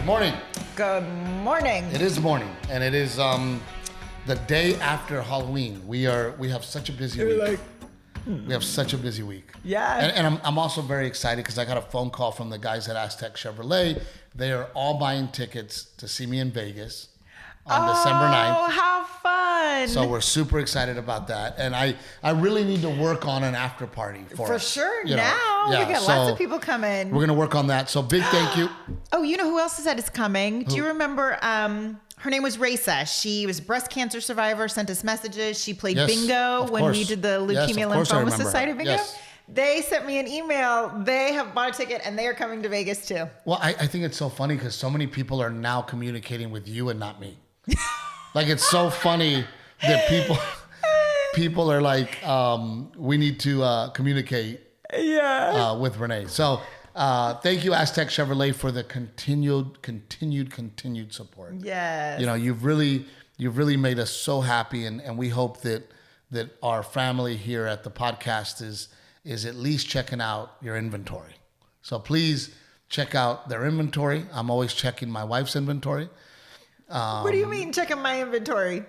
Morning. Good morning. It is morning, and it is the day after Halloween. We have such a busy week. We have such a busy week. Yeah. And I'm also very excited because I got a phone call from the guys at Aztec Chevrolet. They are all buying tickets to see me in Vegas on December 9th. Oh, how fun. So we're super excited about that. And I really need to work on an after party for us. sure. You know? Now Yeah, we got lots of people coming. We're going to work on that. So big thank you. Oh, you know who else said it's coming? Do you remember? Her name was Renae. She was a breast cancer survivor, sent us messages. She played bingo when we did the Leukemia Lymphoma Society bingo. Yes. They sent me an email. They have bought a ticket and they are coming to Vegas too. Well, I think it's so funny because so many people are now communicating with you and not me. Like, it's so funny that people are like, we need to communicate with Renae. So thank you, Aztec Chevrolet, for the continued support. Yes. You know, you've really made us so happy, and we hope that our family here at the podcast is at least checking out your inventory. So please check out their inventory. I'm always checking my wife's inventory. What do you mean checking my inventory?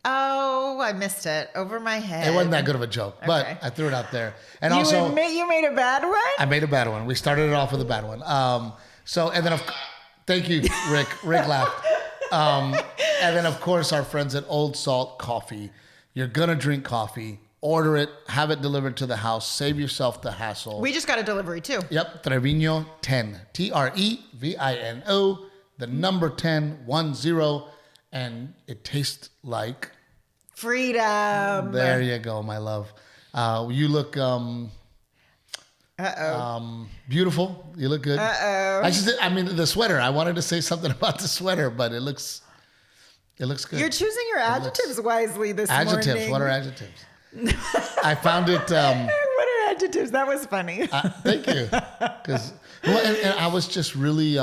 Oh, I missed it. Over my head. It wasn't that good of a joke, but I threw it out there. And you also, admit you made a bad one? I made a bad one. We started it off with a bad one. Thank you, Rick. Rick laughed. And then, of course, our friends at Old Salt Coffee. You're going to drink coffee. Order it. Have it delivered to the house. Save yourself the hassle. We just got a delivery, too. Yep. Trevino 10. Trevino. The number 10, 10. And it tastes like... freedom. There you go, my love. You look beautiful. You look good. I mean, the sweater. I wanted to say something about the sweater, but it looks good. You're choosing your adjectives wisely this morning. Adjectives. What are adjectives? I found it. What are adjectives? That was funny. Thank you. And I was just really.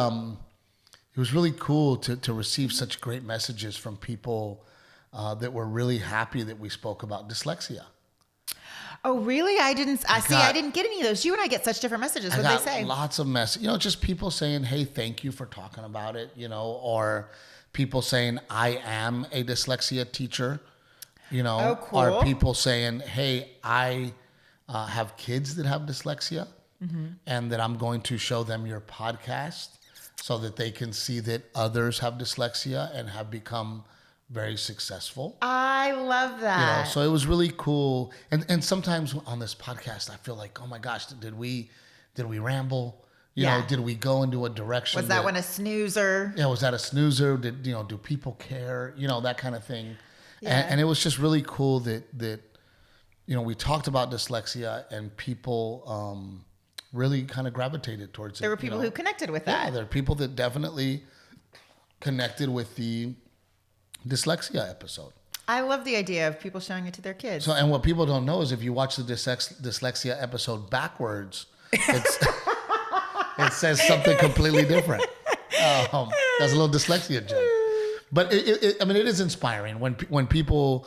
It was really cool to receive such great messages from people that were really happy that we spoke about dyslexia. Oh, really? I didn't get any of those. You and I get such different messages. What they say? Lots of messages. You know, just people saying, "Hey, thank you for talking about it." You know, or people saying, "I am a dyslexia teacher." You know, oh, cool. Or people saying, "Hey, I have kids that have dyslexia, and that I'm going to show them your podcast." So that they can see that others have dyslexia and have become very successful. I love that. You know, so it was really cool. And sometimes on this podcast, I feel like, oh my gosh, did we ramble? You know, did we go into a direction? Was that one a snoozer? Yeah, was that a snoozer? Do people care? You know, that kind of thing. Yeah. And it was just really cool that we talked about dyslexia and people really kind of gravitated towards it. There were people who connected with that. Yeah, there are people that definitely connected with the dyslexia episode. I love the idea of people showing it to their kids. So, and what people don't know is if you watch the dyslexia episode backwards, it says something completely different. That's a little dyslexia joke. But it is inspiring when people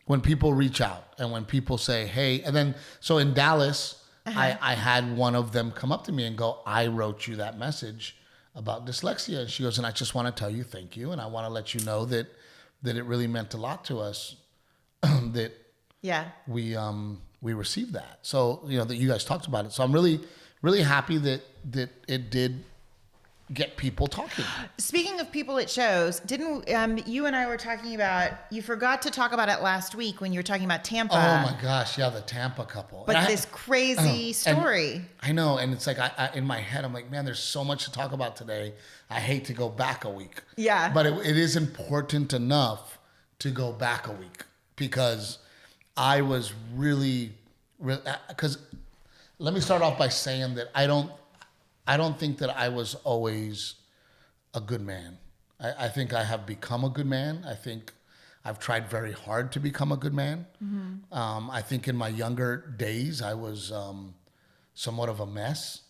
reach out and when people say, hey, and then, so in Dallas, I had one of them come up to me and go, I wrote you that message about dyslexia. And she goes, and I just want to tell you thank you. And I want to let you know that it really meant a lot to us that we received that. So, that you guys talked about it. So I'm really, really happy that it did get people talking. Speaking of people at shows, didn't you and I were talking about, you forgot to talk about it last week when you were talking about Tampa. Oh my gosh, yeah, the Tampa couple. But this crazy story. I know, and it's like I in my head, I'm like, man, there's so much to talk about today. I hate to go back a week. Yeah. But it is important enough to go back a week because I was really, because let me start off by saying that I don't think that I was always a good man. I think I have become a good man. I think I've tried very hard to become a good man. Mm-hmm. I think in my younger days, I was somewhat of a mess.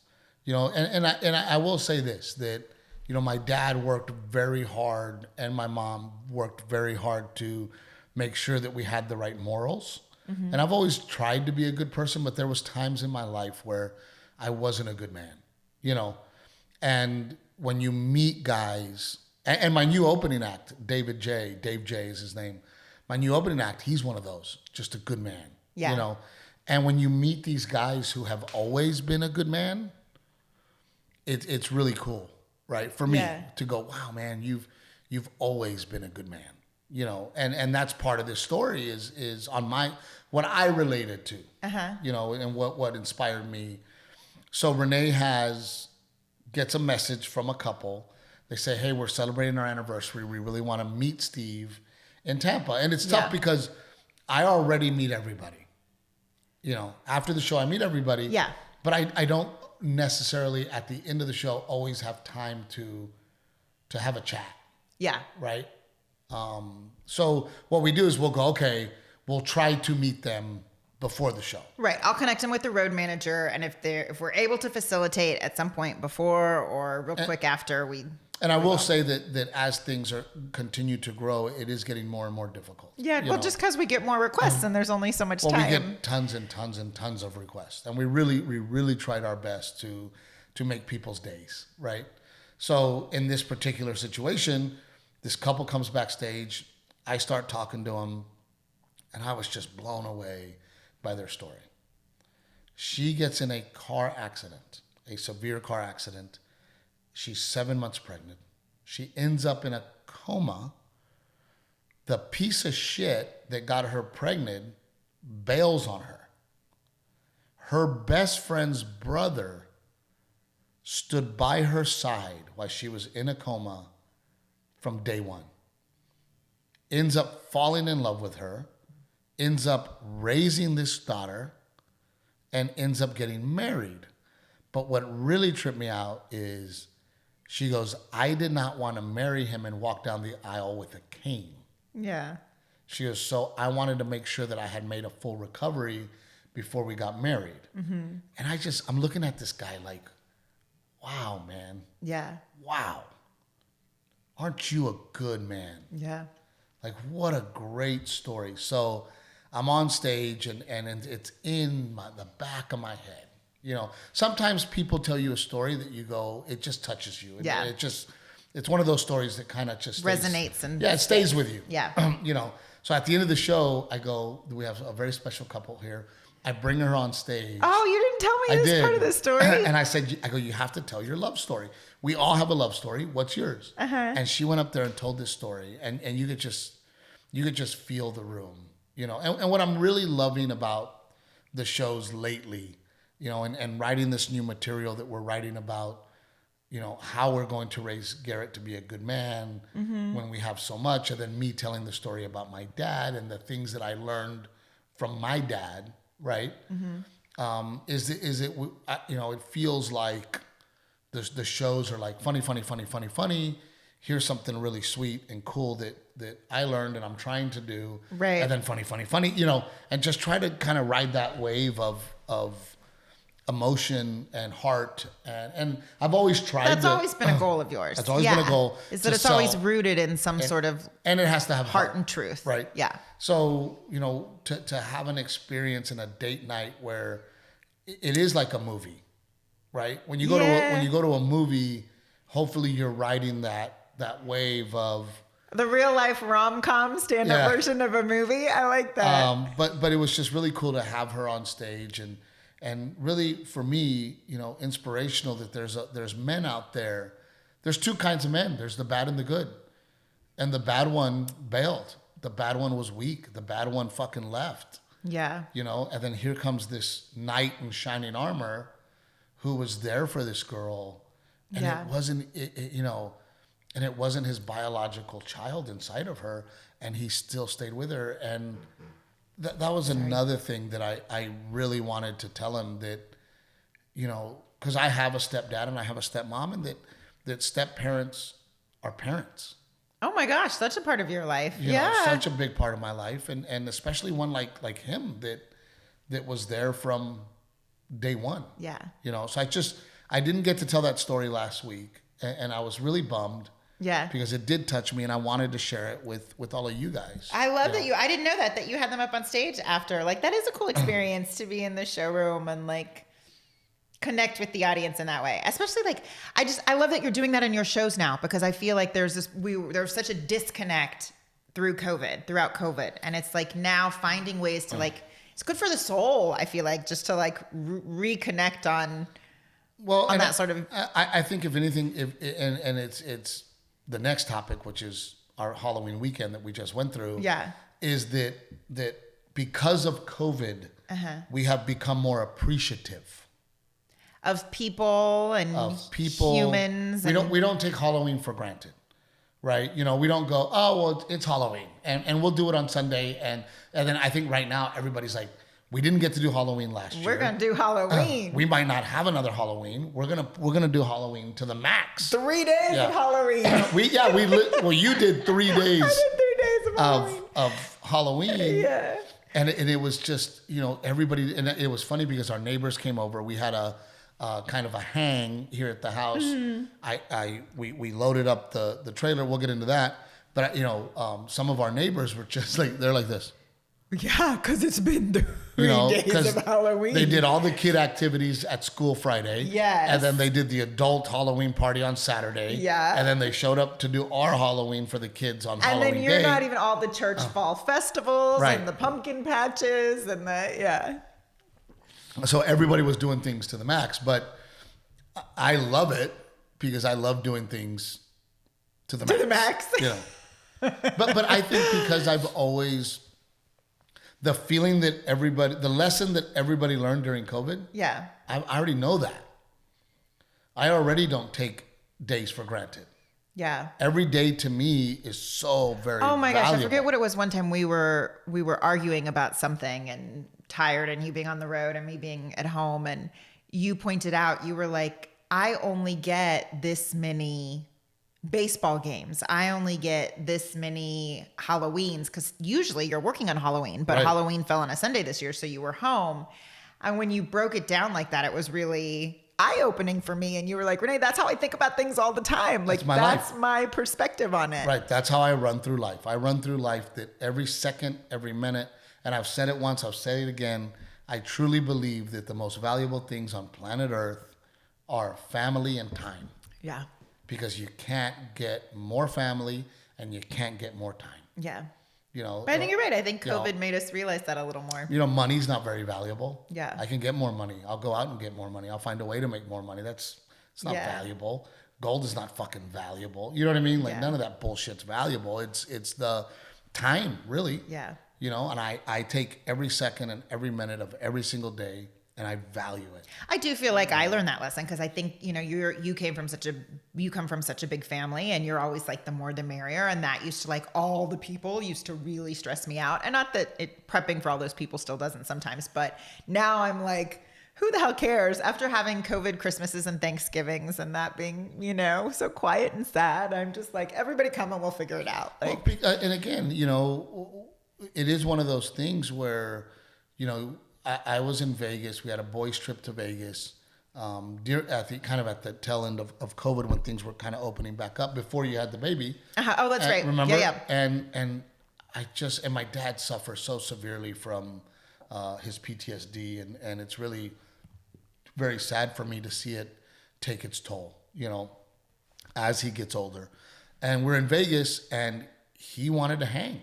And I will say this, that, my dad worked very hard and my mom worked very hard to make sure that we had the right morals. Mm-hmm. And I've always tried to be a good person, but there was times in my life where I wasn't a good man. And when you meet guys, and my new opening act, Dave J is his name. My new opening act, he's one of those, just a good man. Yeah. You know, and when you meet these guys who have always been a good man, it's really cool, right? For me to go, wow, man, you've always been a good man. You know, and that's part of this story is on what I related to, you know, and what inspired me. So Renae gets a message from a couple. They say, hey, we're celebrating our anniversary. We really want to meet Steve in Tampa. And it's tough because I already meet everybody. You know, after the show, I meet everybody. Yeah. But I don't necessarily at the end of the show always have time to have a chat. Yeah. Right? So what we do is we'll go, okay, we'll try to meet them before the show. Right. I'll connect them with the road manager. And if we're able to facilitate at some point before or real quick after, And I will say that as things continue to grow, it is getting more and more difficult. Yeah, well, just because we get more requests and there's only so much time. Well, we get tons and tons and tons of requests. And we really tried our best to make people's days, right? So in this particular situation, this couple comes backstage. I start talking to them, and I was just blown away by their story. She gets in a car accident, a severe car accident. She's 7 months pregnant. She ends up in a coma. The piece of shit that got her pregnant bails on her. Her best friend's brother stood by her side while she was in a coma from day one. Ends up falling in love with her, ends up raising this daughter, and ends up getting married. But what really tripped me out is she goes, I did not want to marry him and walk down the aisle with a cane. Yeah. She goes, so I wanted to make sure that I had made a full recovery before we got married. Mm-hmm. And I'm looking at this guy like, wow, man. Yeah. Wow. Aren't you a good man? Yeah. Like, what a great story. So I'm on stage and it's in the back of my head. You know, sometimes people tell you a story that you go, it just touches you. Yeah. It's one of those stories that kind of just resonates. It stays with you. Yeah. You know, so at the end of the show, I go, we have a very special couple here. I bring her on stage. Oh, you didn't tell me this part of the story. And I said, you have to tell your love story. We all have a love story. What's yours? Uh-huh. And she went up there and told this story, and you could just feel the room, you know. And what I'm really loving about the shows lately, you know, and writing this new material that we're writing about, you know, how we're going to raise Garrett to be a good man when we have so much, and then me telling the story about my dad and the things that I learned from my dad, right? Mm-hmm. You know, it feels like the shows are like funny. Here's something really sweet and cool that I learned and I'm trying to do. Right. And then funny, you know, and just try to kind of ride that wave of emotion and heart. And I've always tried. That's always been a goal of yours. That's always been a goal. Is that it's always rooted in some sort of. And it has to have heart and truth. Right. Yeah. So, you know, to have an experience in a date night where it is like a movie, right? When you go to a movie, hopefully you're riding that wave of the real life rom-com stand-up version of a movie. I like that. But it was just really cool to have her on stage and really for me, you know, inspirational that there's men out there. There's two kinds of men. There's the bad and the good. And the bad one bailed. The bad one was weak. The bad one fucking left. Yeah. You know, and then here comes this knight in shining armor who was there for this girl. And it wasn't, you know, and it wasn't his biological child inside of her. And he still stayed with her. And that was another thing that I really wanted to tell him that, you know, because I have a stepdad and I have a stepmom, and that step parents are parents. Oh my gosh, such a part of your life. You know, such a big part of my life. And especially one like him that was there from day one. Yeah. You know, so I didn't get to tell that story last week. And I was really bummed. Yeah. Because it did touch me and I wanted to share it with all of you guys. I love that I didn't know that you had them up on stage after. Like, that is a cool experience to be in the showroom and like connect with the audience in that way. Especially like, I love that you're doing that in your shows now, because I feel like there's such a disconnect throughout COVID. And it's like now finding ways to like, it's good for the soul. I feel like just to like reconnect on that sort of. I think if anything, and it's the next topic, which is our Halloween weekend that we just went through. Yeah. Is that because of COVID, we have become more appreciative of people and humans. We don't take Halloween for granted, right? You know, we don't go, oh well, it's Halloween, and we'll do it on Sunday, and then I think right now everybody's like, we didn't get to do Halloween last year. We're gonna do Halloween. We might not have another Halloween. We're gonna do Halloween to the max. 3 days of Halloween. You did 3 days. I did 3 days of Halloween. Of Halloween. Yeah. And it was just, you know, everybody, and it was funny because our neighbors came over. We had a kind of a hang here at the house. We loaded up the trailer. We'll get into that. But you know, some of our neighbors were just like, they're like this. Yeah, because it's been 3 days of Halloween. They did all the kid activities at school Friday. Yes. And then they did the adult Halloween party on Saturday. Yeah. And then they showed up to do our Halloween for the kids on Halloween day. And then you're day. not even all the church fall festivals and the pumpkin patches and So everybody was doing things to the max. But I love it because I love doing things to the max. To the max. You know. But I think because I've always... The feeling that the lesson that everybody learned during COVID. Yeah. I already know that. I already don't take days for granted. Yeah. Every day to me is so very valuable. Oh my gosh, I forget what it was. One time we were arguing about something and tired, and you being on the road and me being at home, and you pointed out, you were like, I only get this many baseball games. I only get this many Halloweens, because usually you're working on Halloween, but Halloween fell on a Sunday this year, so you were home. And when you broke it down like that, it was really eye-opening for me. And you were like, Renae, that's how I think about things all the time. Like, that's my perspective on it. Right. That's how I run through life. I run through life that every second, every minute, and I've said it once, I'll say it again, I truly believe that the most valuable things on planet Earth are family and time. Yeah. Because you can't get more family and you can't get more time. Yeah. You know, but I think you're right. I think COVID made us realize that a little more. You know, money's not very valuable. Yeah. I can get more money. I'll go out and get more money. I'll find a way to make more money. It's not valuable. Gold is not fucking valuable. You know what I mean? Like none of that bullshit's valuable. It's the time, really. Yeah. You know, and I take every second and every minute of every single day, and I value it. I do feel like I learned that lesson, because I think, you know, you come from such a big family, and you're always like the more the merrier, and that used to, like, all the people used to really stress me out. And not that prepping for all those people still doesn't sometimes, but now I'm like, who the hell cares? After having COVID Christmases and Thanksgivings and that being, you know, so quiet and sad, I'm just like, everybody come and we'll figure it out. Like, and again, you know, it is one of those things where, you know, I was in Vegas. We had a boys' trip to Vegas, at the tail end of COVID, when things were kind of opening back up before you had the baby. Oh, that's right. Remember? Yeah. And my dad suffers so severely from his PTSD, and it's really very sad for me to see it take its toll, you know, as he gets older. And we're in Vegas, and he wanted to hang,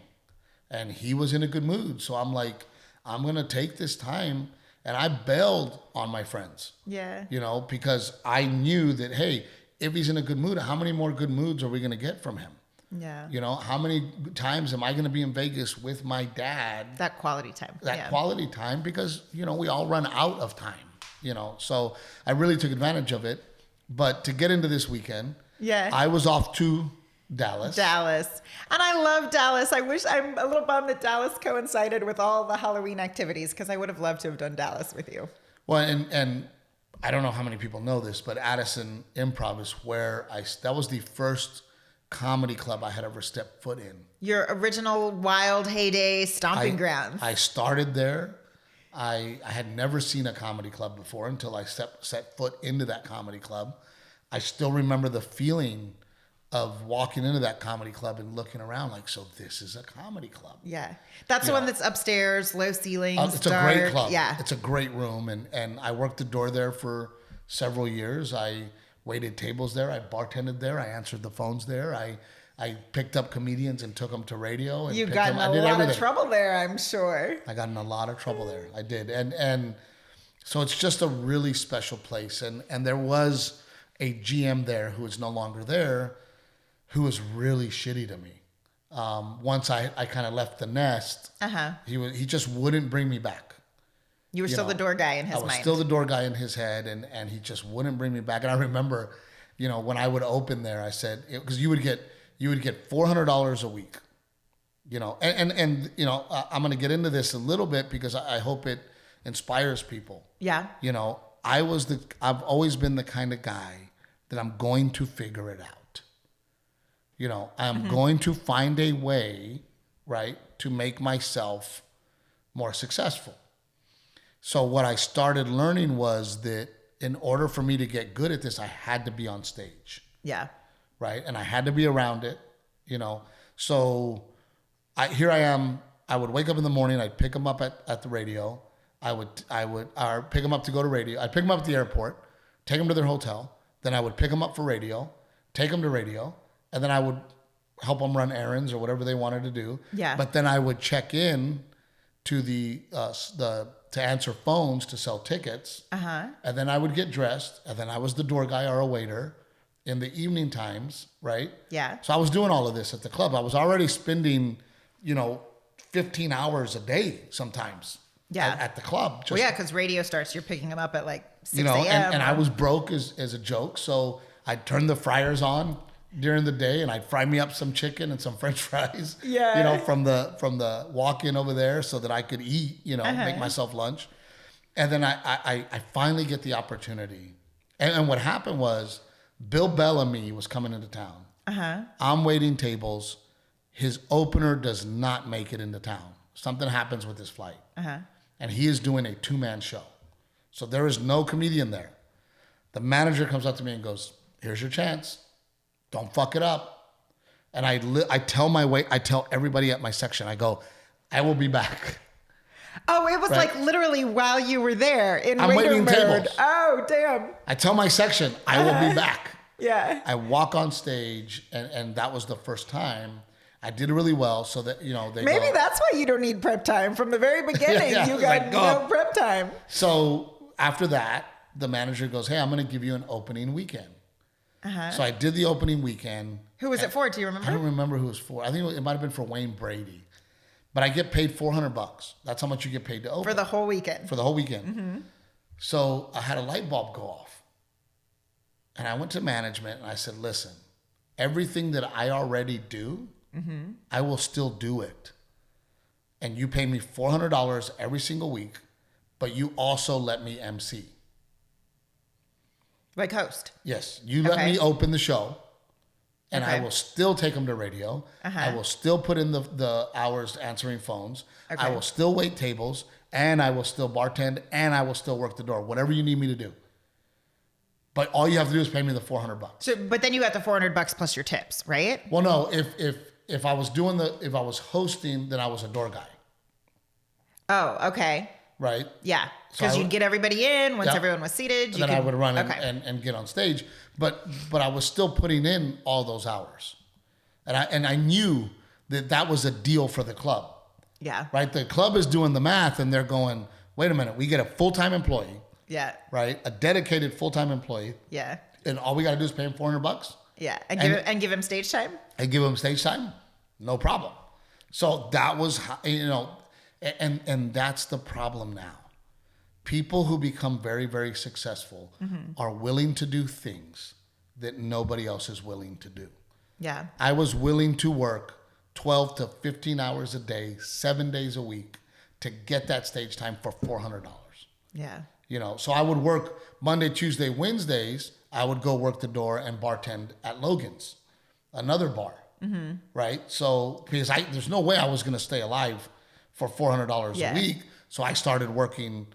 and he was in a good mood. So I'm like, I'm going to take this time, and I bailed on my friends. Yeah. You know, because I knew that, hey, if he's in a good mood, how many more good moods are we going to get from him? Yeah. You know, how many times am I going to be in Vegas with my dad? That quality time. Quality time, because, you know, we all run out of time, you know. So I really took advantage of it. But to get into this weekend, I was off to Dallas. And I love Dallas. I'm a little bummed that Dallas coincided with all the Halloween activities, because I would have loved to have done Dallas with you. Well, and I don't know how many people know this, but Addison Improv is where that was the first comedy club I had ever stepped foot in. Your original wild heyday stomping grounds. I started there. I had never seen a comedy club before until I set foot into that comedy club. I still remember the feeling of walking into that comedy club and looking around like, so this is a comedy club. Yeah. That's the one that's upstairs, low ceilings, It's dark. A great club. Yeah. It's a great room. And I worked the door there for several years. I waited tables there. I bartended there. I answered the phones there. I picked up comedians and took them to radio. And You got in a lot of trouble there, I'm sure. I got in a lot of trouble there. I did. And so it's just a really special place. And there was a GM there who is no longer there, who was really shitty to me. Once I kind of left the nest, he just wouldn't bring me back. You were still the door guy in his mind. I was still the door guy in his head, and he just wouldn't bring me back. And I remember, when I would open there, I said, because you would get $400 a week, and I'm going to get into this a little bit because I hope it inspires people. Yeah. I've always been the kind of guy that I'm going to figure it out. I'm going to find a way, right, to make myself more successful. So what I started learning was that in order for me to get good at this, I had to be on stage. Yeah. Right. And I had to be around it, So here I am. I would wake up in the morning. I'd pick them up at the radio. I would pick them up to go to radio. I'd pick them up at the airport, take them to their hotel. Then I would pick them up for radio, take them to radio, and then I would help them run errands or whatever they wanted to do. Yeah. But then I would check in to to answer phones to sell tickets. And then I would get dressed, and then I was the door guy or a waiter in the evening times, right? Yeah. So I was doing all of this at the club. I was already spending, 15 hours a day sometimes. Yeah. At the club. Well, yeah, because radio starts, you're picking them up at like 6 a.m. And I was broke as a joke. So I'd turn the fryers on during the day and I'd fry me up some chicken and some French fries, yeah. From the walk-in over there so that I could eat, make myself lunch. And then I finally get the opportunity. And what happened was Bill Bellamy was coming into town. I'm waiting tables. His opener does not make it into town. Something happens with his flight. And he is doing a two-man show. So there is no comedian there. The manager comes up to me and goes, "Here's your chance. Don't fuck it up." And I tell everybody at my section, I go, "I will be back." Oh, it was like literally while you were there in I'm waiting tables. Oh, damn. I tell my section, "I will be back." Yeah. I walk on stage, and that was the first time. I did really well, so that maybe that's why you don't need prep time from the very beginning. You got no prep time. So after that, the manager goes, "Hey, I'm going to give you an opening weekend." So I did the opening weekend. Who was it for? Do you remember? I don't remember who it was for. I think it might have been for Wayne Brady, but I get paid $400. That's how much you get paid to open for the whole weekend. For the whole weekend. So I had a light bulb go off, and I went to management and I said, "Listen, everything that I already do." I will still do it. And you pay me $400 every single week, but you also let me MC. Like host? Yes. You let me open the show, and I will still take them to radio. I will still put in the hours answering phones. I will still wait tables, and I will still bartend, and I will still work the door, whatever you need me to do. But all you have to do is pay me the $400. So, but then you got the $400 plus your tips, right? Well, no, if I was hosting, then I was a door guy. Oh, okay. Right? Yeah. Because you'd get everybody in once everyone was seated. Then I would run and get on stage. But I was still putting in all those hours. And I knew that was a deal for the club. Yeah. Right? The club is doing the math and they're going, "Wait a minute, we get a full-time employee." Yeah. Right? A dedicated full-time employee. Yeah. And all we got to do is pay him $400. Yeah. And give him stage time? And give him stage time? No problem. So that was, and that's the problem now. People who become very, very successful are willing to do things that nobody else is willing to do. Yeah. I was willing to work 12 to 15 hours a day, 7 days a week to get that stage time for $400. Yeah. So I would work Monday, Tuesday, Wednesdays. I would go work the door and bartend at Logan's, another bar. Right? So, because there's no way I was going to stay alive for $400 a week. So I started working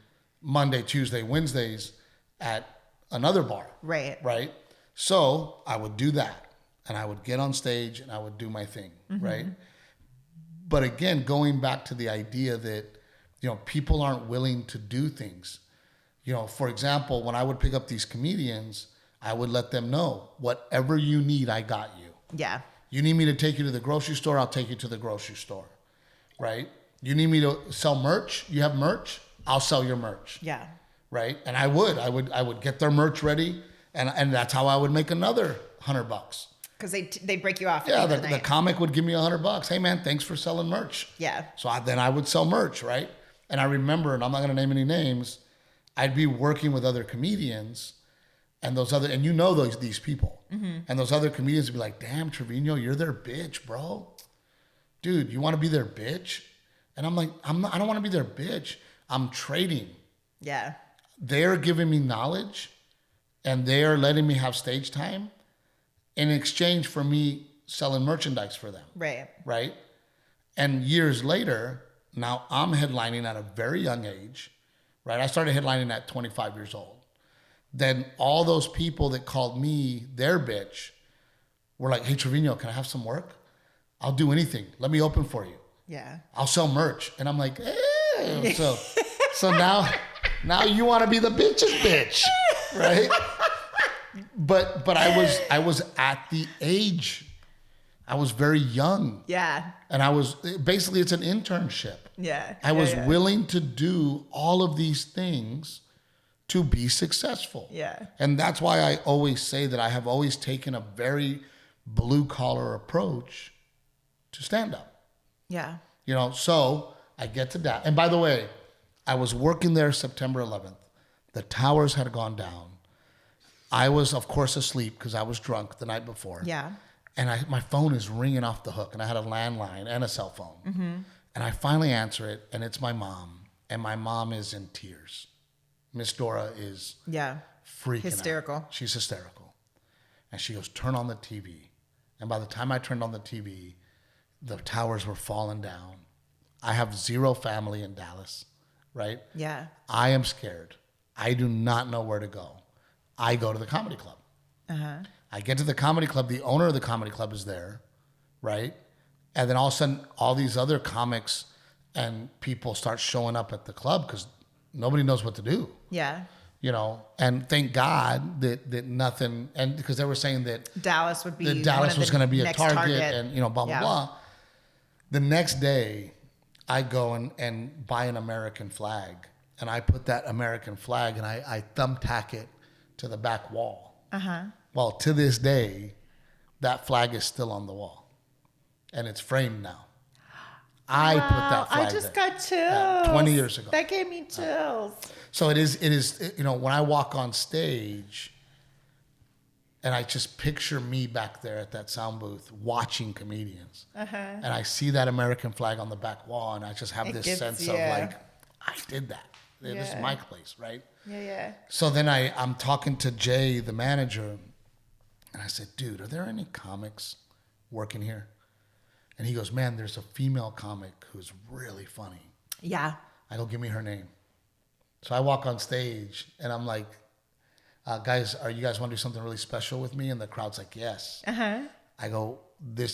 Monday, Tuesday, Wednesdays at another bar. Right. Right? So I would do that and I would get on stage and I would do my thing. Right? But again, going back to the idea that, people aren't willing to do things. For example, when I would pick up these comedians, I would let them know, whatever you need, I got you. Yeah. You need me to take you to the grocery store, I'll take you to the grocery store, right? You need me to sell merch, you have merch, I'll sell your merch. Yeah. Right? And I would get their merch ready, and that's how I would make another $100. Because they break you off. Yeah, the comic would give me $100. Hey man, thanks for selling merch. Yeah. So then I would sell merch, right? And I remember, and I'm not going to name any names, I'd be working with other comedians, and these people, and those other comedians would be like, "Damn, Trevino, you're their bitch, bro. Dude, you want to be their bitch?" And I'm like, I don't want to be their bitch. I'm trading. Yeah. They're giving me knowledge, and they're letting me have stage time in exchange for me selling merchandise for them. Right. Right? And years later, now I'm headlining at a very young age, right? I started headlining at 25 years old. Then all those people that called me their bitch were like, "Hey, Trevino, can I have some work? I'll do anything. Let me open for you. Yeah. I'll sell merch." And I'm like, "Hey." So now you want to be the bitch's bitch, right? But I was at the age, I was very young. Yeah. And basically it's an internship. Yeah. I was willing to do all of these things to be successful. Yeah. And that's why I always say that I have always taken a very blue collar approach to stand up. Yeah. So I get to that. And by the way, I was working there September 11th. The towers had gone down. I was, of course, asleep because I was drunk the night before. Yeah. And my phone is ringing off the hook, and I had a landline and a cell phone. Mm-hmm. And I finally answer it, and it's my mom. And my mom is in tears. Miss Dora is freaking hysterical. out. She's hysterical. And she goes, "Turn on the TV." And by the time I turned on the TV, the towers were falling down. I have zero family in Dallas, right? Yeah. I am scared. I do not know where to go. I go to the comedy club. Uh-huh. I get to the comedy club. The owner of the comedy club is there, right? And then all of a sudden, all these other comics and people start showing up at the club because nobody knows what to do. Yeah. And thank God that nothing, and because they were saying that Dallas was going to be a target, and blah blah yeah. blah. The next day, I go and buy an American flag, and I put that American flag and I thumbtack it to the back wall. Uh-huh. Well, to this day, that flag is still on the wall, and it's framed now. I put that flag I just there. got chills. 20 years ago. That gave me chills. So it is, when I walk on stage and I just picture me back there at that sound booth watching comedians, and I see that American flag on the back wall, and I just have this sense of like, I did that. This is my place, right? Yeah. So then I'm talking to Jay, the manager, and I said, "Dude, are there any comics working here?" And he goes, "Man, there's a female comic who's really funny." Yeah. I go, "Give me her name." So I walk on stage and I'm like, "Guys, are you guys want to do something really special with me?" And the crowd's like, "Yes." Uh-huh. I go,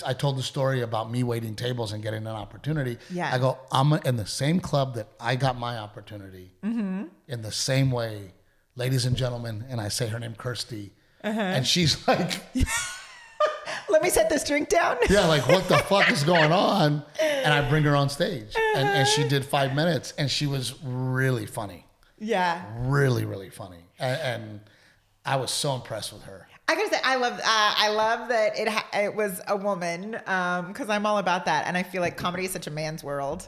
I told the story about me waiting tables and getting an opportunity. Yeah. I go, "I'm in the same club that I got my opportunity, in the same way, ladies and gentlemen," and I say her name, Kirsty. And she's like, "Let me set this drink down." Yeah, like, what the fuck is going on? And I bring her on stage. And she did 5 minutes, and she was really funny. Yeah. Really, really funny. And I was so impressed with her. I gotta say, I love that it was a woman, because I'm all about that. And I feel like comedy is such a man's world.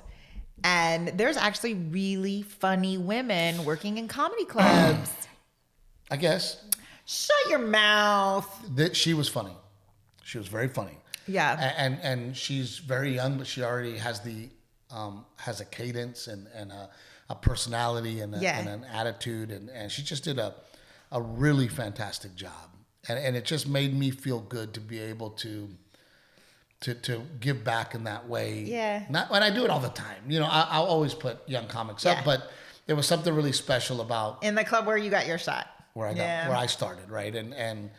And there's actually really funny women working in comedy clubs. I guess. Shut your mouth. She was funny. She was very funny. Yeah. And she's very young, but she already has has a cadence and a personality and an attitude. And she just did a really fantastic job. And it just made me feel good to be able to give back in that way. Yeah. And I do it all the time. I'll always put young comics up, but there was something really special about in the club where you got your shot. where I started, right? And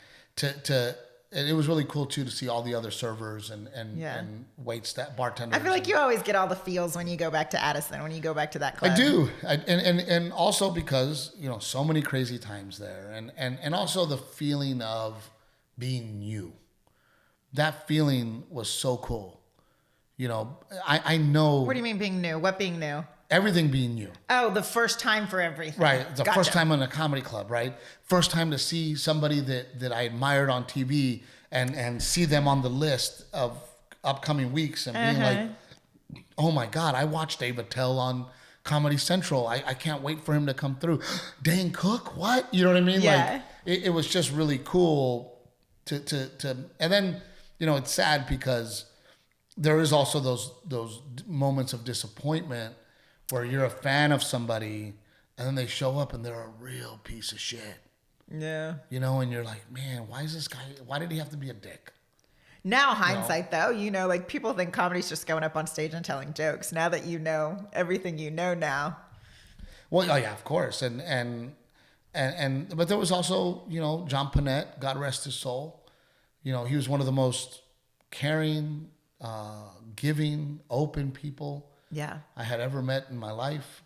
and it was really cool too to see all the other servers and wait staff, bartenders. I feel like you always get all the feels when you go back to Addison, when you go back to that club. I do, and also because so many crazy times there, and also the feeling of being new. That feeling was so cool. I know. What do you mean being new? What being new? Everything being new. Oh, the first time for everything. Right. The first time in a comedy club, right? First time to see somebody that I admired on TV and see them on the list of upcoming weeks and being like, oh my God, I watched Dave Attell on Comedy Central. I can't wait for him to come through. Dane Cook, what? You know what I mean? Yeah. Like it was just really cool to and then, it's sad because there is also those moments of disappointment where you're a fan of somebody and then they show up and they're a real piece of shit. Yeah. And you're like, man, why did he have to be a dick? Now hindsight though, like people think comedy's just going up on stage and telling jokes. Now that you know everything you know now. Well, oh yeah, of course. And but there was also, John Panette, God rest his soul. He was one of the most caring, giving, open people I had ever met in my life.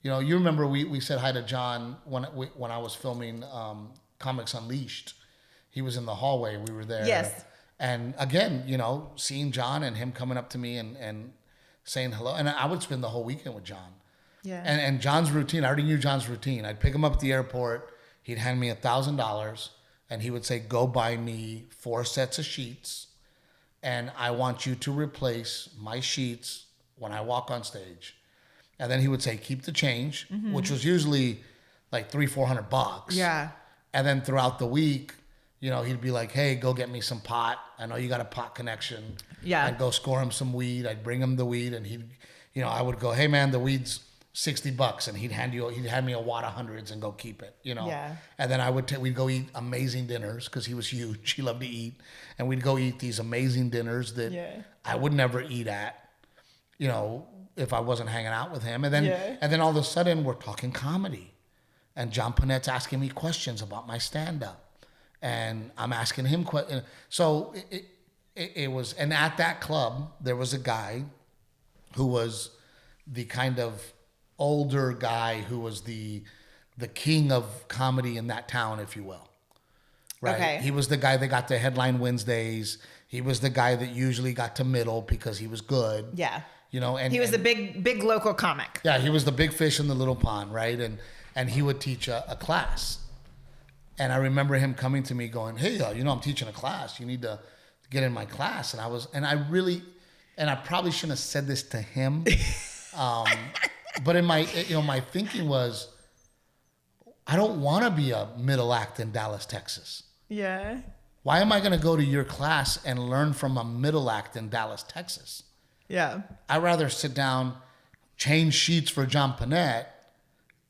You remember we said hi to John when I was filming Comics Unleashed. He was in the hallway. We were there. Yes. And again, seeing John and him coming up to me and saying hello. And I would spend the whole weekend with John. Yeah. And John's routine, I already knew John's routine. I'd pick him up at the airport. He'd hand me $1,000 and he would say, go buy me 4 sets of sheets. And I want you to replace my sheets when I walk on stage. And then he would say, keep the change, which was usually like $300-400. Yeah. And then throughout the week, he'd be like, hey, go get me some pot. I know you got a pot connection. Yeah. I'd go score him some weed. I'd bring him the weed and I would go, hey man, the weed's $60. And he'd hand me a wad of hundreds and go keep it, Yeah. And then we'd go eat amazing dinners because he was huge. He loved to eat. And we'd go eat these amazing dinners that I would never eat at, if I wasn't hanging out with him. And then all of a sudden we're talking comedy and John Panette's asking me questions about my stand-up and I'm asking him questions. So it was, and at that club, there was a guy who was the kind of older guy who was the king of comedy in that town, if you will. Right. Okay. He was the guy that got to headline Wednesdays. He was the guy that usually got to middle because he was good. Yeah. And he was a big local comic. Yeah, he was the big fish in the little pond, right? And he would teach a class. And I remember him coming to me going, hey, I'm teaching a class. You need to get in my class. And I probably shouldn't have said this to him. But in my, my thinking was, I don't want to be a middle act in Dallas, Texas. Yeah. Why am I going to go to your class and learn from a middle act in Dallas, Texas? Yeah. I'd rather sit down, change sheets for John Panette,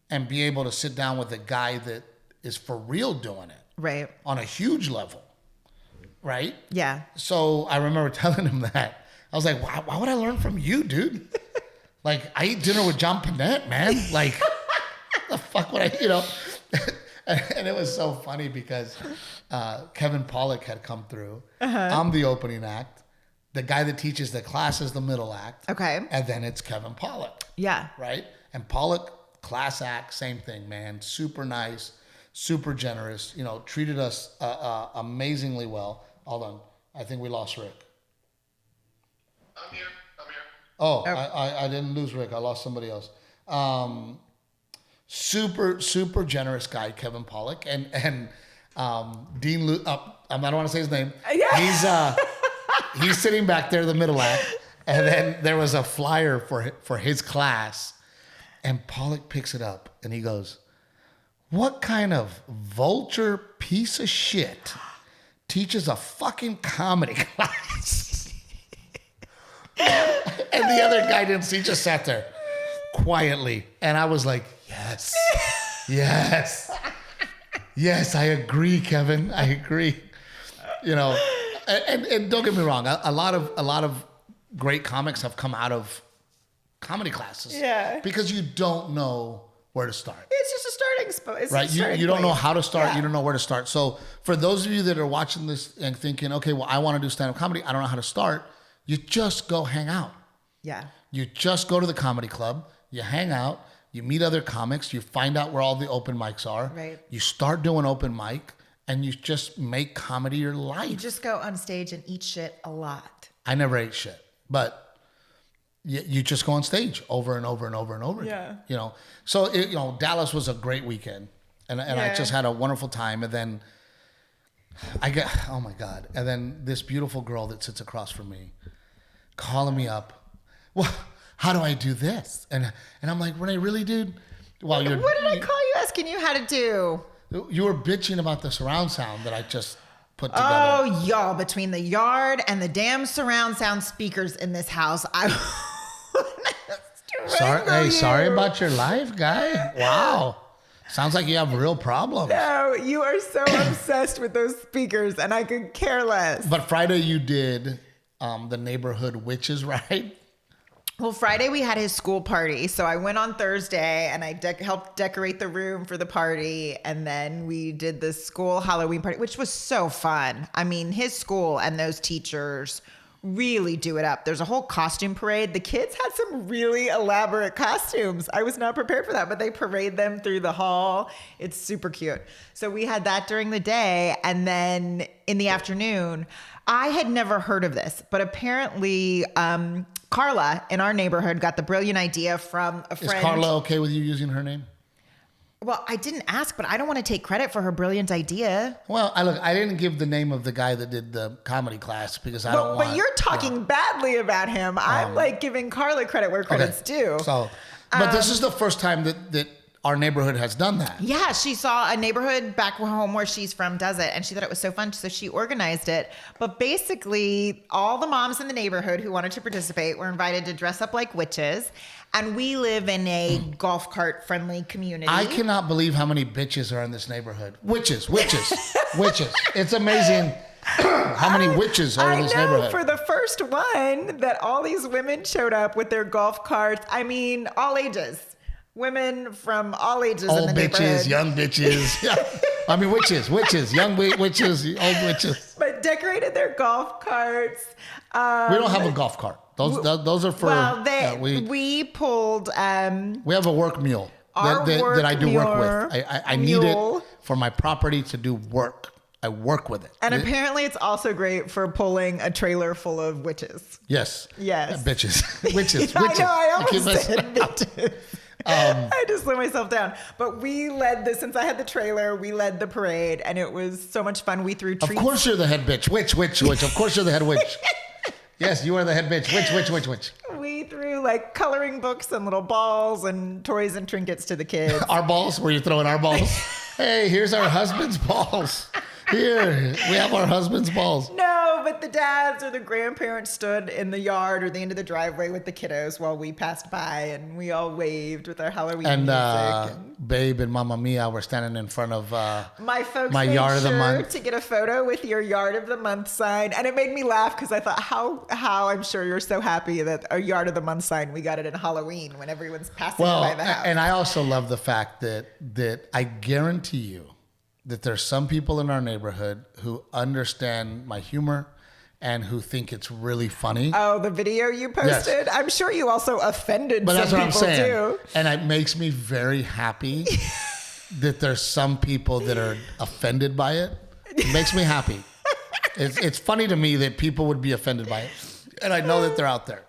and be able to sit down with a guy that is for real doing it. Right. On a huge level. Right? Yeah. So I remember telling him that. I was like, why would I learn from you, dude? Like, I eat dinner with John Panette, man. Like, the fuck would I, And it was so funny because Kevin Pollak had come through. I'm the opening act. The guy that teaches the class is the middle act. Okay. And then it's Kevin Pollak. Yeah. Right? And Pollak, class act, same thing, man. Super nice, super generous, treated us amazingly well. Hold on. I think we lost Rick. I'm here. Oh. I didn't lose Rick. I lost somebody else. Super generous guy, Kevin Pollak. And Dean, I don't want to say his name. Yeah. He's sitting back there, the middle act, and then there was a flyer for his class, and Pollak picks it up, and he goes, what kind of vulture piece of shit teaches a fucking comedy class? And the other guy didn't see, just sat there quietly, and I was like, yes, I agree, Kevin, I agree, And don't get me wrong, a lot of great comics have come out of comedy classes. Yeah. Because you don't know where to start. It's just a starting spot. Right. You don't know how to start. Yeah. You don't know where to start. So for those of you that are watching this and thinking, okay, well, I want to do stand-up comedy. I don't know how to start. You just go hang out. Yeah. You just go to the comedy club. You hang out. You meet other comics. You find out where all the open mics are. Right. You start doing open mic and you just make comedy your life. You just go on stage and eat shit a lot. I never ate shit, but you just go on stage over and over and over and over Yeah. again. So Dallas was a great weekend, and I just had a wonderful time. And then oh my God, and then this beautiful girl that sits across from me calling me up. Well, how do I do this? And I'm like, Renae, really, dude? Well, What did I call you asking you how to do? You were bitching about the surround sound that I just put together. Oh, y'all, between the yard and the damn surround sound speakers in this house, Sorry about your life, guy. Wow. Sounds like you have real problems. No, you are so obsessed with those speakers, and I could care less. But Friday you did the neighborhood witches, right? Well, Friday we had his school party, so I went on Thursday and I helped decorate the room for the party, and then we did the school Halloween party, which was so fun. I mean, his school and those teachers really do it up. There's a whole costume parade. The kids had some really elaborate costumes. I was not prepared for that, but they parade them through the hall. It's super cute. So we had that during the day, and then in the afternoon, I had never heard of this, but apparently Carla in our neighborhood got the brilliant idea from a friend. Is Carla okay with you using her name? Well, I didn't ask, but I don't want to take credit for her brilliant idea. Well, I didn't give the name of the guy that did the comedy class because I don't want. But you're talking badly about him. I'm like giving Carla credit where credit's due. So, but this is the first time that our neighborhood has done that. Yeah, she saw a neighborhood back home where she's from does it, and she thought it was so fun, so she organized it. But basically, all the moms in the neighborhood who wanted to participate were invited to dress up like witches, and we live in a golf cart friendly community. I cannot believe how many bitches are in this neighborhood. Witches. It's amazing how many witches are in this neighborhood. For the first one that all these women showed up with their golf carts. I mean, all ages. Women from all ages in the neighborhood. Old bitches, young bitches. Yeah. I mean, witches, young witches, old witches. But decorated their golf carts. We don't have a golf cart. Those are for. Well, we pulled. We have a work mule that I do work with. I need it for my property to do work. I work with it. And apparently it's also great for pulling a trailer full of witches. Yes. Yes. Bitches. Witches. I know, I almost said bitches. I just let myself down. But we led this, since I had the trailer, we led the parade, and it was so much fun. We threw treats. Of course you're the head bitch. Witch. Of course you're the head witch. Yes, you are the head bitch. Witch. We threw like coloring books and little balls and toys and trinkets to the kids. Our balls? Were you throwing our balls? Hey, here's our husband's balls. Here, we have our husband's balls. No, but the dads or the grandparents stood in the yard or the end of the driveway with the kiddos while we passed by, and we all waved with our Halloween music. Babe and Mamma Mia were standing in front of my folks my made yard of the sure month to get a photo with your yard of the month sign, and it made me laugh because I thought how I'm sure you're so happy that a yard of the month sign, we got it in Halloween when everyone's passing by the house. And I also love the fact that I guarantee you that there's some people in our neighborhood who understand my humor and who think it's really funny. Oh, the video you posted? Yes. I'm sure you also offended some people, I'm saying. Too. And it makes me very happy that there's some people that are offended by it. It makes me happy. It's funny to me that people would be offended by it. And I know that they're out there.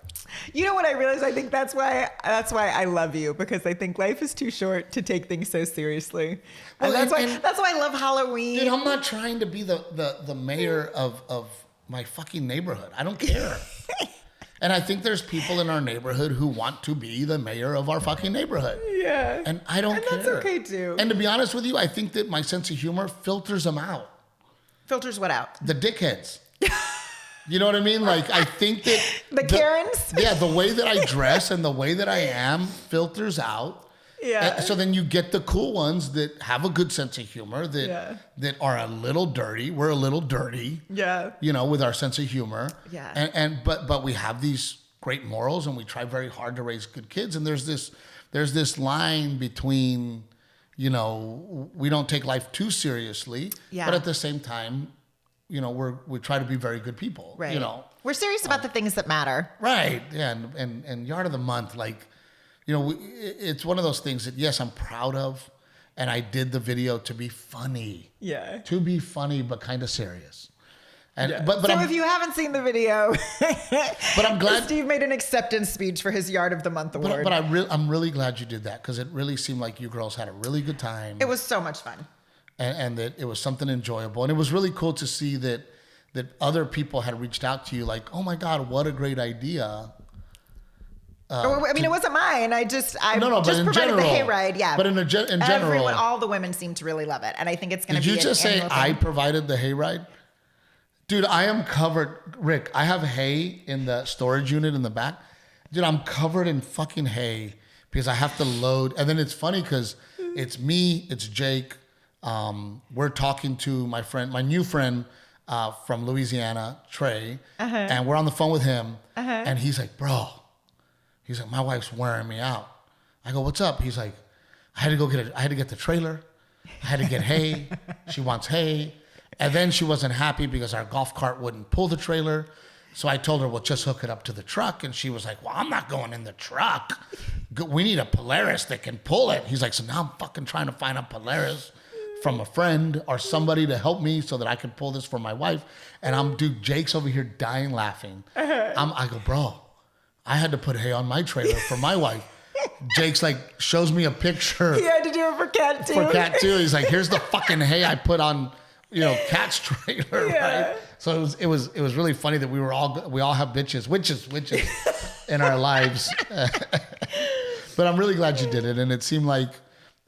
You know what I realized? I think that's why I love you, because I think life is too short to take things so seriously. And that's why I love Halloween. Dude, I'm not trying to be the mayor of my fucking neighborhood. I don't care. And I think there's people in our neighborhood who want to be the mayor of our fucking neighborhood. Yeah. And I don't care. And that's okay too. And to be honest with you, I think that my sense of humor filters them out. Filters what out? The dickheads. You know what I mean? Like, I think that... the Karens? Yeah, the way that I dress and the way that I am filters out. Yeah. So then you get the cool ones that have a good sense of humor, that are a little dirty. We're a little dirty. Yeah. You know, with our sense of humor. Yeah. But we have these great morals, and we try very hard to raise good kids. And there's there's this line between, you know, we don't take life too seriously, but at the same time, you know, we try to be very good people, right. You know. We're serious about the things that matter. Right. Yeah. And Yard of the Month, like, you know, it's one of those things that, yes, I'm proud of. And I did the video to be funny. Yeah. To be funny, but kind of serious. And but so if you haven't seen the video, but I'm glad Steve made an acceptance speech for his Yard of the Month award. But I'm really glad you did that, because it really seemed like you girls had a really good time. It was so much fun. And that it was something enjoyable. And it was really cool to see that other people had reached out to you like, oh my God, what a great idea. I mean, it wasn't mine. I just but in provided general, the hayride. Yeah. But in general, all the women seem to really love it. And I think it's going to be Did you just say I provided the hayride? Dude, I am covered. Rick, I have hay in the storage unit in the back. Dude, I'm covered in fucking hay because I have to load. And then it's funny because it's me, it's Jake. We're talking to my new friend from Louisiana, Trey. And we're on the phone with him. And he's like, bro. He's like, my wife's wearing me out. I go, what's up? He's like, I had to get the trailer. I had to get hay. She wants hay. And then she wasn't happy because our golf cart wouldn't pull the trailer. So I told her, well, just hook it up to the truck. And she was like, well, I'm not going in the truck. We need a Polaris that can pull it. He's like, so now I'm fucking trying to find a Polaris from a friend or somebody to help me so that I can pull this for my wife. And Jake's over here dying laughing. I go, bro, I had to put hay on my trailer for my wife. Jake's like, shows me a picture. He had to do it for Cat too. For Cat too. He's like, here's the fucking hay I put on, you know, Cat's trailer, right? So it was really funny that we all have witches in our lives. But I'm really glad you did it, and it seemed like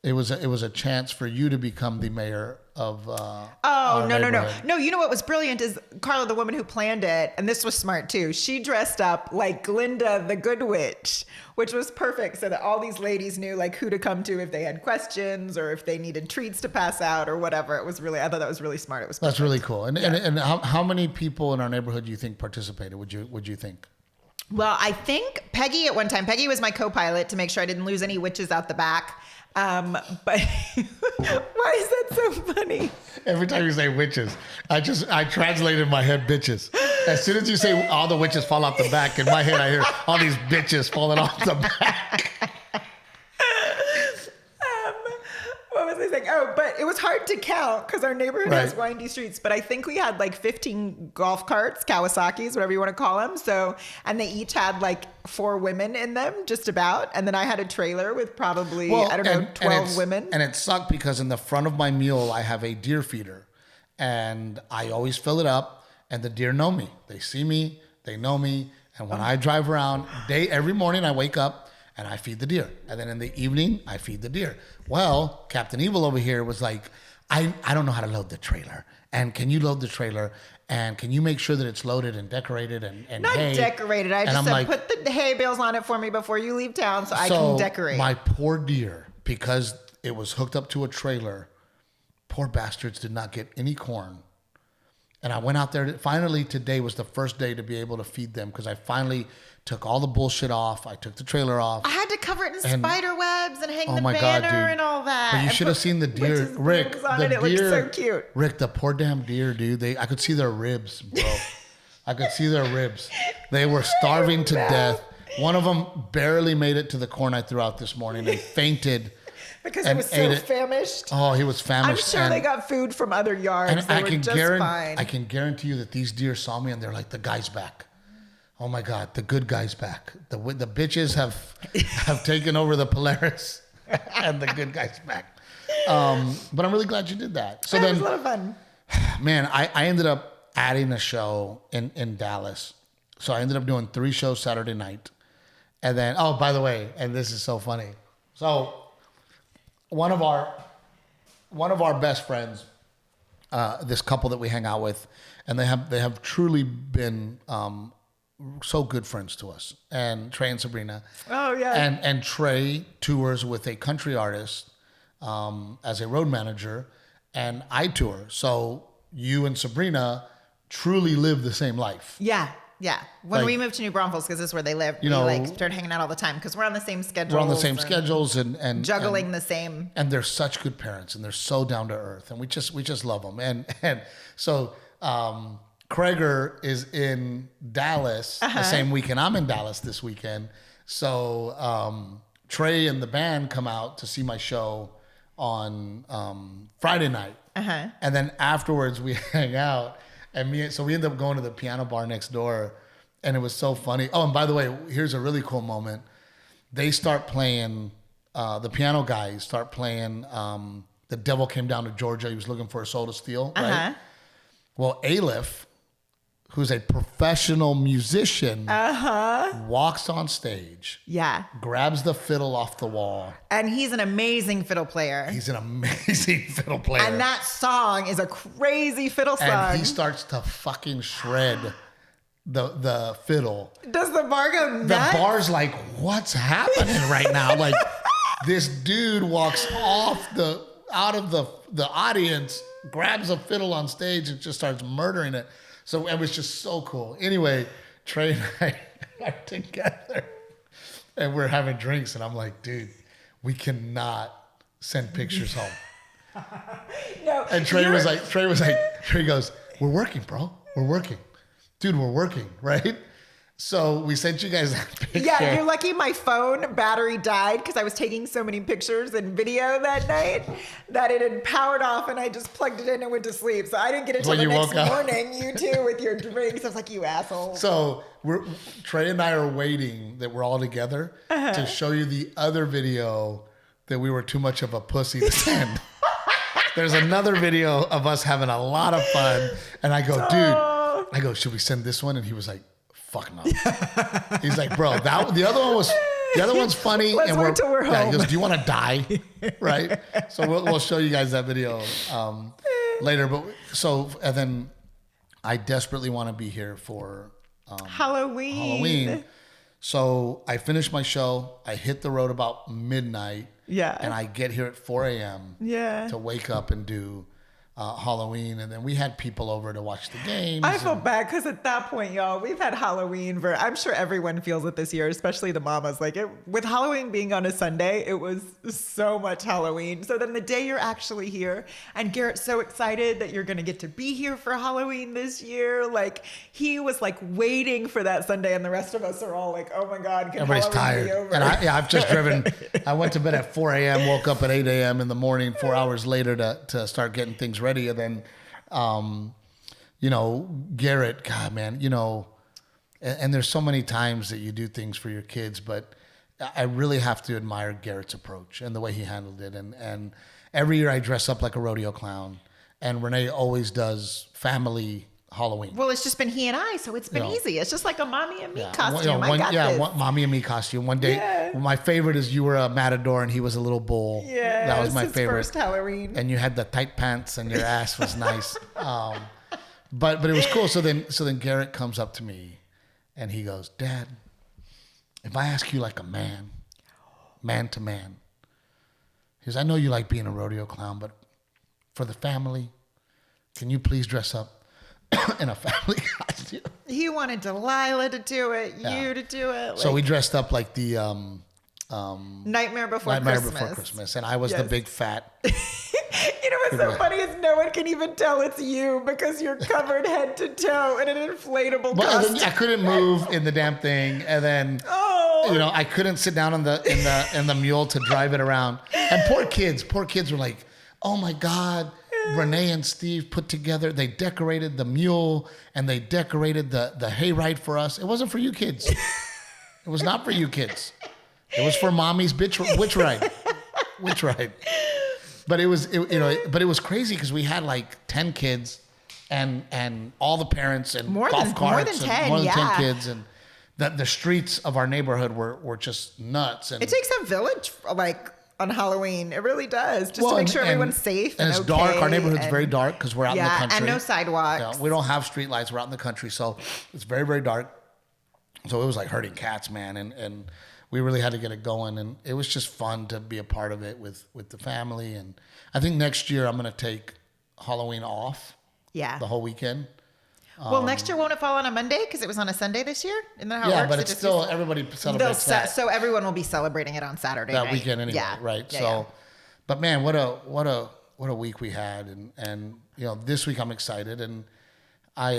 it was a chance for you to become the mayor of No, you know what was brilliant is Carla, the woman who planned it, and this was smart too. She dressed up like Glinda the Good Witch, which was perfect so that all these ladies knew like who to come to if they had questions or if they needed treats to pass out or whatever. I thought that was really smart. It was perfect. That's really cool. And how many people in our neighborhood do you think participated? Would you think? Well, I think Peggy at one time. Peggy was my co-pilot to make sure I didn't lose any witches out the back. But why is that so funny? Every time you say witches, I translate in my head bitches. As soon as you say all the witches fall off the back, in my head I hear all these bitches falling off the back. What was I saying? Oh, but it was hard to count because our neighborhood has windy streets. But I think we had like 15 golf carts, Kawasaki's, whatever you want to call them. So, and they each had like 4 women in them, just about. And then I had a trailer with probably, 12 women. And it sucked because in the front of my mule, I have a deer feeder. And I always fill it up. And the deer know me. They see me. They know me. And when I drive around, every morning I wake up and I feed the deer. And then in the evening, I feed the deer. Well, Captain Evil over here was like, I don't know how to load the trailer. And can you load the trailer? And can you make sure that it's loaded and decorated and Not hay? Decorated. I just said, put the hay bales on it for me before you leave town so I can decorate. My poor deer, because it was hooked up to a trailer, poor bastards did not get any corn. And I went out there. Finally, today was the first day to be able to feed them because I finally took all the bullshit off. I took the trailer off. I had to cover it in spider webs and hang the banner and all that. But you should have seen the deer, Rick. The deer, it looked so cute. Rick, the poor damn deer, dude. I could see their ribs, bro. I could see their ribs. They were starving to death. One of them barely made it to the corn I threw out this morning and fainted. Because he was so famished. Oh, he was famished. I'm sure they got food from other yards. And they were just fine. I can guarantee you that these deer saw me and they're like, the guy's back. Oh my God, the good guy's back. The bitches have taken over the Polaris and the good guy's back. But I'm really glad you did that. So it was a lot of fun. Man, I ended up adding a show in Dallas. So I ended up doing 3 shows Saturday night. And then, oh, by the way, and this is so funny. So one of our best friends, this couple that we hang out with, and they have truly been so good friends to us. And Trey and Sabrina. Oh yeah. And Trey tours with a country artist as a road manager, and I tour. So you and Sabrina truly live the same life. Yeah. Yeah. When Like, we moved to New Braunfels, because this is where they live, we like started hanging out all the time because we're on the same schedule. We're on the same schedules and juggling the same. And they're such good parents, and they're so down to earth, and we just love them. And so Krager is in Dallas the same weekend. I'm in Dallas this weekend. So Trey and the band come out to see my show on Friday night, and then afterwards we hang out. And so we end up going to the piano bar next door, and it was so funny. Oh, and by the way, here's a really cool moment. They start playing, the piano guys start playing The Devil Came Down to Georgia. He was looking for a soul to steal, right? Well, Aleph, who's a professional musician, walks on stage, grabs the fiddle off the wall. And he's an amazing fiddle player. He's an amazing fiddle player. And that song is a crazy fiddle song. And he starts to fucking shred the fiddle. Does the bar go nuts? The bar's like, what's happening right now? Like, this dude walks out of the audience, grabs a fiddle on stage and just starts murdering it. So it was just so cool. Anyway, Trey and I are together and we're having drinks, and I'm like, dude, we cannot send pictures home. No, and Trey goes, we're working, bro. We're working. Dude, we're working, right? So we sent you guys that picture. Yeah, you're lucky my phone battery died because I was taking so many pictures and video that night that it had powered off, and I just plugged it in and went to sleep. So I didn't get it till the next morning. You two with your drinks. I was like, you asshole. So Trey and I are waiting that we're all together to show you the other video that we were too much of a pussy to send. There's another video of us having a lot of fun. And I go, should we send this one? And he was like, fuck no. He's like, bro, the other one's funny. Let's and wait till we're home. He goes, do you want to die? Right? So we'll show you guys that video later. And then I desperately want to be here for Halloween. So I finish my show. I hit the road about midnight. Yeah. And I get here at 4 a.m. to wake up and do Halloween. And then we had people over to watch the games. I feel bad because at that point, y'all, we've had Halloween I'm sure everyone feels it this year, especially the mamas. Like, with Halloween being on a Sunday, it was so much Halloween. So then the day you're actually here, and Garrett's so excited that you're going to get to be here for Halloween this year. Like, he was like waiting for that Sunday, and the rest of us are all like, oh my God, can everybody's Halloween tired. be over? And I've just driven. I went to bed at 4 a.m., woke up at 8 a.m. in the morning, 4 hours later to start getting things ready. And then, Garrett, God, man, and there's so many times that you do things for your kids, but I really have to admire Garrett's approach and the way he handled it. And every year I dress up like a rodeo clown, and Renae always does family Halloween. Well, it's just been he and I, so it's been easy. It's just like a mommy and me costume. I got this. Mommy and me costume. One day, my favorite is you were a matador and he was a little bull. Yeah, that was my favorite. First Halloween. And you had the tight pants and your ass was nice. But it was cool. So then Garrett comes up to me and he goes, Dad, if I ask you like a man to man, he goes, I know you like being a rodeo clown, but for the family, can you please dress up in a family costume? He wanted Delilah to do it, you to do it. So we dressed up like the Nightmare Before Christmas, and I was the big fat. You know what's so funny is no one can even tell it's you because you're covered head to toe in an inflatable costume. I couldn't move in the damn thing, and then I couldn't sit down in the mule to drive it around. And poor kids were like, oh my God. Renae and Steve put together, they decorated the mule and they decorated the hayride for us. It wasn't for you kids. It was not for you kids. It was for mommy's witch ride. But it was crazy because we had like 10 kids and all the parents and golf carts. More than 10, more than 10 kids. And the streets of our neighborhood were just nuts. And it takes a village, like, on Halloween. It really does. Just to make sure everyone's safe. And it's okay, dark. Our neighborhood's very dark because we're out in the country. And no sidewalks. Yeah, we don't have street lights. We're out in the country. So it's very, very dark. So it was like herding cats, man. And we really had to get it going. And it was just fun to be a part of it with the family. And I think next year I'm going to take Halloween off. Yeah. The whole weekend. Well, next year won't it fall on a Monday because it was on a Sunday this year? Isn't that how it Yeah, works? but It it's just still used- everybody celebrates that. So everyone will be celebrating it on Saturday that night. weekend anyway, Yeah. right? Yeah, So, yeah. but man, what a week we had, and this week I'm excited, and I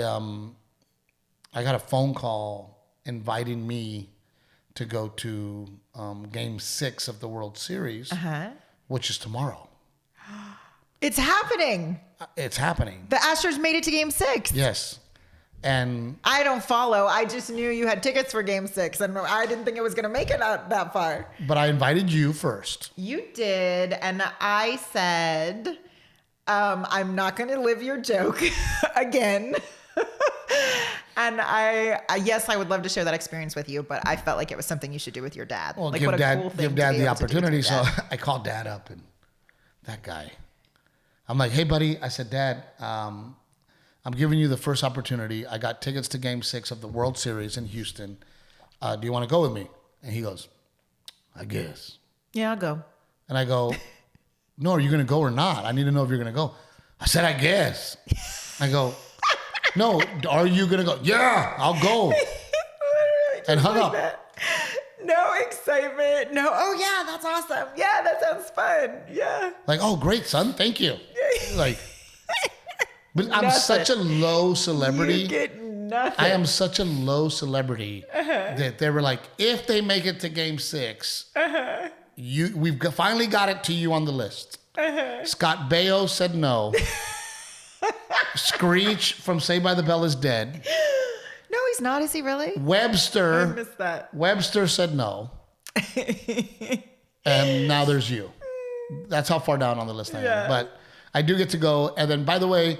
got a phone call inviting me to go to Game 6 of the World Series, which is tomorrow. It's happening. It's happening. The Astros made it to Game 6. Yes, and I don't follow. I just knew you had tickets for Game 6, and I didn't think it was going to make it out that far. but I invited you first. You did, and I said, I'm not going to live your joke again. And yes, I would love to share that experience with you, but I felt like it was something you should do with your dad. Well, like, give what a dad cool thing give to dad be the able to do with opportunity. your So dad. I called dad up, and that guy. I'm like, hey, buddy. I said, Dad, I'm giving you the first opportunity. I got tickets to Game 6 of the World Series in Houston. Do you want to go with me? And he goes, I guess. Yeah, I'll go. And I go, no, are you going to go or not? I need to know if you're going to go. I said, I guess. I go, no, are you going to go? Yeah, I'll go. And hung up. That. No excitement. No. Oh yeah, that's awesome. Yeah, that sounds fun. Yeah. Like, oh, great, son. Thank you. Like, but I'm Nothing. such a low celebrity. You get nothing. I am such a low celebrity that they were like, if they make it to Game 6, finally got it to you on the list. Scott Baio said no. Screech from Saved by the Bell is dead. No, he's not. Is he really? I Webster missed that. said no. And now there's you. That's how far down on the list I am. Yeah. But I do get to go. And then, by the way,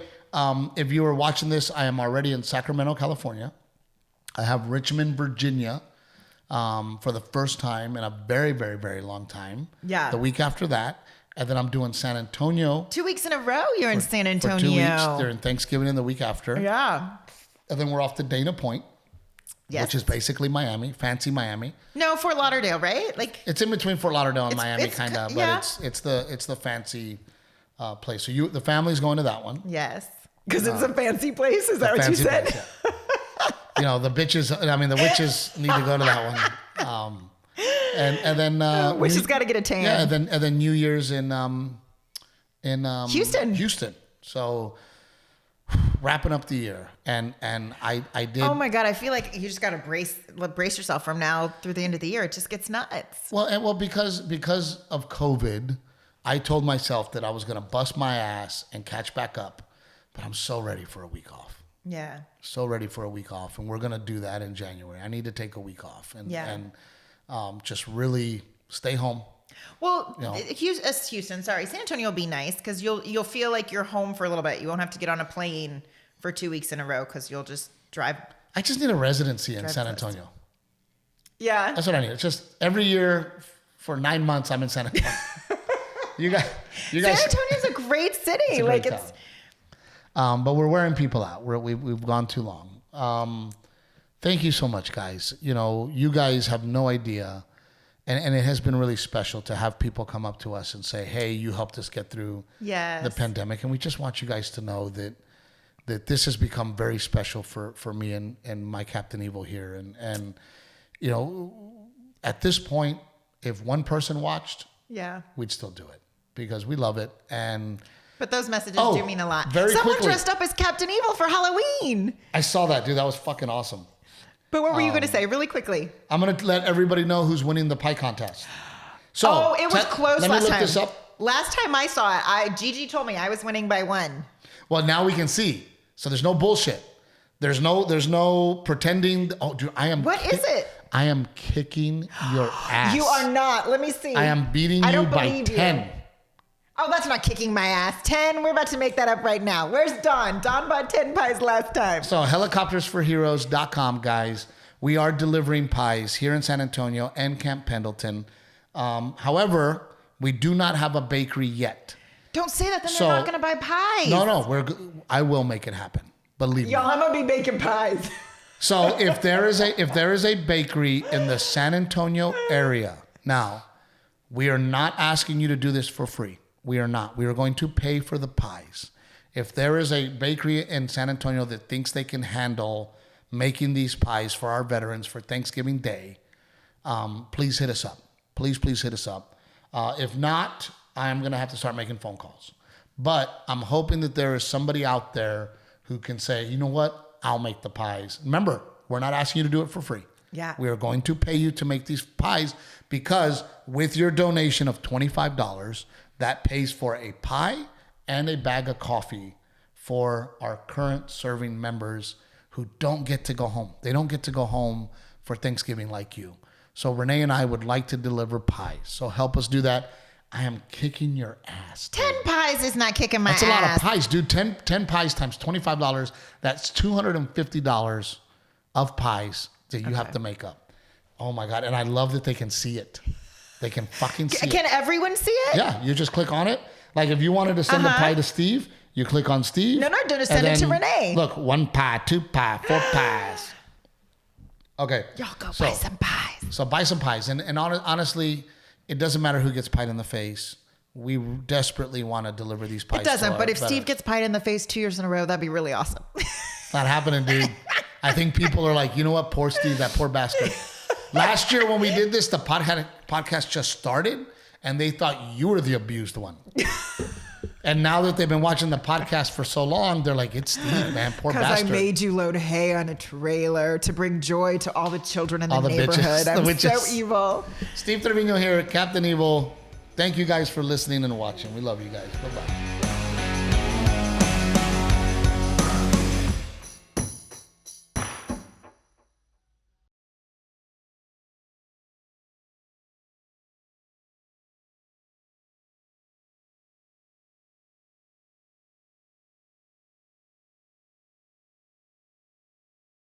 if you are watching this, I am already in Sacramento, California. I have Richmond, Virginia, for the first time in a very, very, very long time. Yeah. The week after that. And then I'm doing San Antonio 2 weeks in a row, you're in San Antonio. for 2 weeks. They're in Thanksgiving and the week after. Yeah. And then we're off to Dana Point, Yes. which is basically Miami, fancy Miami. No, Fort Lauderdale, right? Like, It's in between Fort Lauderdale and Miami, it's kind of, but yeah. it's the fancy place. So the family's going to that one. yes. Because it's a fancy place. Is that what you Fancy said? place, yeah. the witches need to go to that one. And then Which has got to get a tan. yeah, and then New Year's in Houston. Houston. So wrapping up the year, and I did. Oh my God, I feel like you just got to brace yourself from now through the end of the year. It just gets nuts. Well, because of COVID, I told myself that I was going to bust my ass and catch back up. But I'm so ready for a week off. Yeah. So ready for a week off, and we're going to do that in January. I need to take a week off and just really stay home. Well, You know. Houston, sorry, San Antonio will be nice because you'll feel like you're home for a little bit. You won't have to get on a plane for 2 weeks in a row because you'll just drive. I just need a residency in Drive San first. Antonio. Yeah. That's what I need. It's just every year for 9 months I'm in San Antonio. you guys. San Antonio's a great city. It's a like great it's. town. But we're wearing people out. We've gone too long. Thank you so much, guys. You guys have no idea. And it has been really special to have people come up to us and say, hey, you helped us get through Yes. the pandemic. And we just want you guys to know that this has become very special for me and my Captain Evil here. And at this point, if one person watched, Yeah. we'd still do it because we love it. And But those messages Oh, do mean a lot. very Someone quickly. dressed up as Captain Evil for Halloween. I saw that, dude. That was fucking awesome. But what were you going to say really quickly? I'm going to let everybody know who's winning the pie contest. So, Oh, it was close let last me look time. this up. Last time I saw it, Gigi told me I was winning by 1. Well, now we can see. So there's no bullshit. There's no pretending. Oh, dude, I am. What is it? I am kicking your ass. You are not. Let me see. I am beating I you don't by believe you. 10. Oh, that's not kicking my ass. 10. We're about to make that up right now. Where's Don? Don bought 10 pies last time. So helicoptersforheroes.com, guys. We are delivering pies here in San Antonio and Camp Pendleton. However, we do not have a bakery yet. Don't say that. Then So- they're not going to buy pies. No, I will make it happen. Believe me. Y'all, I'm going to be baking pies. So if there is a bakery in the San Antonio area, now we are not asking you to do this for free. We are not. We are going to pay for the pies. If there is a bakery in San Antonio that thinks they can handle making these pies for our veterans for Thanksgiving Day, please hit us up. Please hit us up. If not, I'm going to have to start making phone calls. But I'm hoping that there is somebody out there who can say, you know what? I'll make the pies. Remember, we're not asking you to do it for free. Yeah. We are going to pay you to make these pies because with your donation of $25, that pays for a pie and a bag of coffee for our current serving members who don't get to go home. They don't get to go home for Thanksgiving like you. So Renae and I would like to deliver pies. So help us do that. I am kicking your ass. 10 pies is not kicking my ass. That's a lot of pies, dude. 10 pies times $25. That's $250 of pies that you have to make up. Oh my God. And I love that they can see it. They can fucking see it. Can everyone see it? Yeah. You just click on it. Like if you wanted to send a pie to Steve, you click on Steve. No, don't send it to Renae. Look, 1 pie, 2 pie, 4 pies. Okay. Y'all go buy some pies. So buy some pies. And honestly, it doesn't matter who gets pied in the face. We desperately want to deliver these pies. It doesn't, but if Steve gets pied in the face 2 years in a row, that'd be really awesome. It's not happening, dude. I think people are like, you know what? Poor Steve, that poor bastard. Last year when we did this, the podcast just started, and they thought you were the abused one. And now that they've been watching the podcast for so long, they're like, it's Steve, man, poor bastard. Because I made you load hay on a trailer to bring joy to all the children in the neighborhood. Bitches, I'm so evil. Steve Trevino here, Captain Evil. Thank you guys for listening and watching. We love you guys. Bye-bye.